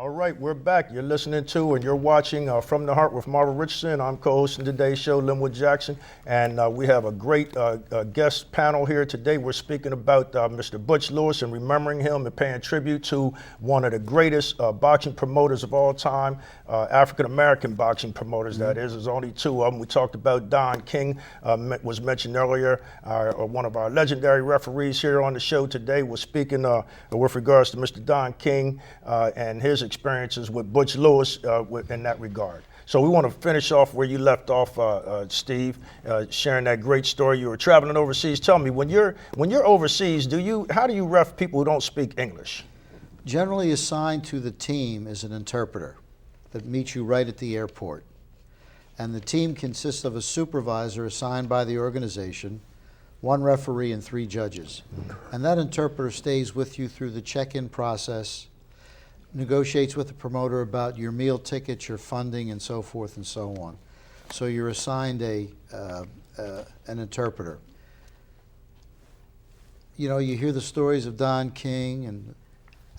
All right, we're back. You're listening to and you're watching From the Heart with Marva Richardson. I'm co-hosting today's show, Linwood Jackson, and we have a great guest panel here today. We're speaking about Mr. Butch Lewis and remembering him and paying tribute to one of the greatest boxing promoters of all time, African-American boxing promoters, that is. There's only two of them. We talked about Don King, was mentioned earlier. One of our legendary referees here on the show today was speaking with regards to Mr. Don King and his experiences with Butch Lewis in that regard. So we want to finish off where you left off, Steve, sharing that great story. You were traveling overseas. Tell me, when you're overseas, how do you ref people who don't speak English? Generally assigned to the team is an interpreter that meets you right at the airport. And the team consists of a supervisor assigned by the organization, one referee, and 3 judges. And that interpreter stays with you through the check-in process, negotiates with the promoter about your meal tickets, your funding, and so forth and so on. So you're assigned an interpreter. You know, you hear the stories of Don King, and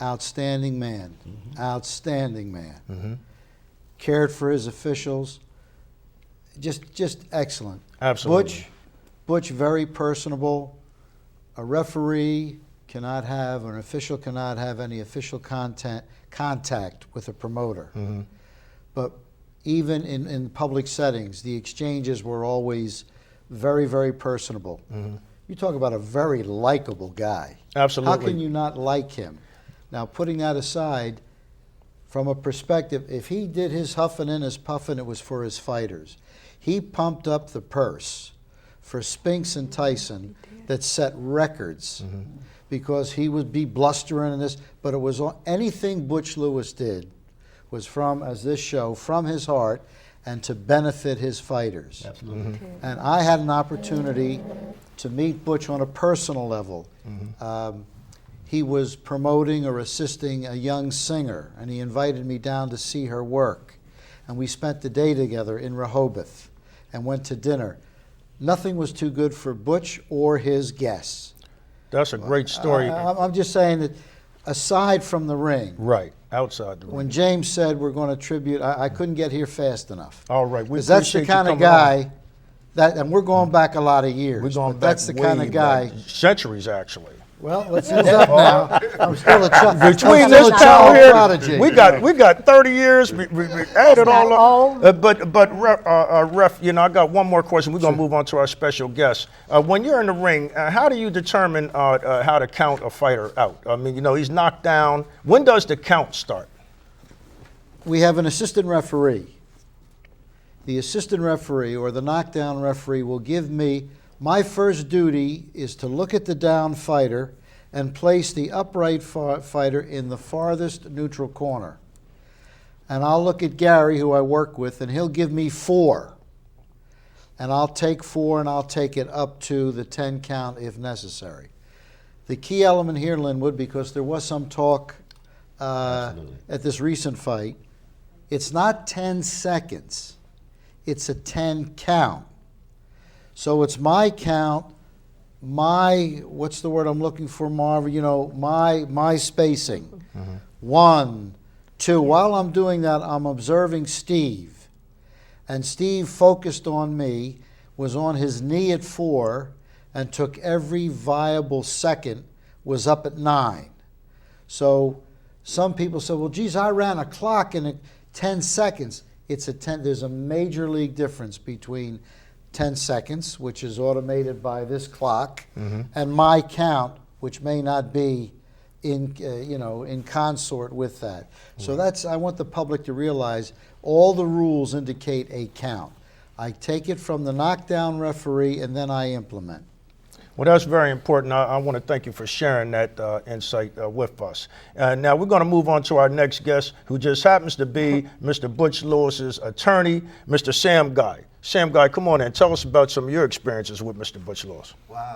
outstanding man, outstanding man. Cared for his officials, just excellent. Absolutely. Butch, very personable. A referee cannot have, or an official cannot have any official contact with a promoter. But even in public settings, the exchanges were always very, very personable. You talk about a very likable guy. Absolutely. How can you not like him? Now, putting that aside, from a perspective, if he did his huffing and his puffing, it was for his fighters. He pumped up the purse for Spinks and Tyson that set records. Because he would be blustering in this, but it was anything Butch Lewis did was from, as this show, from his heart and to benefit his fighters. Absolutely. And I had an opportunity to meet Butch on a personal level. He was promoting or assisting a young singer, and he invited me down to see her work. And we spent the day together in Rehoboth and went to dinner. Nothing was too good for Butch or his guests. That's a great story. I'm just saying that aside from the ring. Right, outside the ring. When James said we're going to tribute, I couldn't get here fast enough. All right, we that's the kind of guy that, and we're going back a lot of years. We're going back that's the kind of guy. Centuries, actually. Well, let's use up now. I'm still a child. Between this town here, we got 30 years. We added all up. But ref, you know, I got one more question. We're gonna move on to our special guest. When you're in the ring, how do you determine how to count a fighter out? I mean, you know, he's knocked down. When does the count start? We have an assistant referee. The assistant referee or the knockdown referee will give me. My first duty is to look at the down fighter and place the upright fighter in the farthest neutral corner. And I'll look at Gary, who I work with, and he'll give me 4. And I'll take 4 and I'll take it up to the 10 count if necessary. The key element here, Linwood, because there was some talk at this recent fight, it's not 10 seconds, it's a 10 count. So it's my count, what's the word I'm looking for, Marva? You know, my spacing. 1, 2. While I'm doing that, I'm observing Steve. And Steve focused on me, was on his knee at 4, and took every viable second, was up at 9. So some people say, well, geez, I ran a clock in 10 seconds. It's a 10. There's a major league difference between 10 seconds, which is automated by this clock, and my count, which may not be in consort with that. So I want the public to realize all the rules indicate a count. I take it from the knockdown referee and then I implement. Well, that's very important. I want to thank you for sharing that insight with us. Now we're going to move on to our next guest, who just happens to be Mr. Butch Lewis's attorney, Mr. Sam Guy. Sam Guy, come on in. Tell us about some of your experiences with Mr. Butch Lewis. Wow.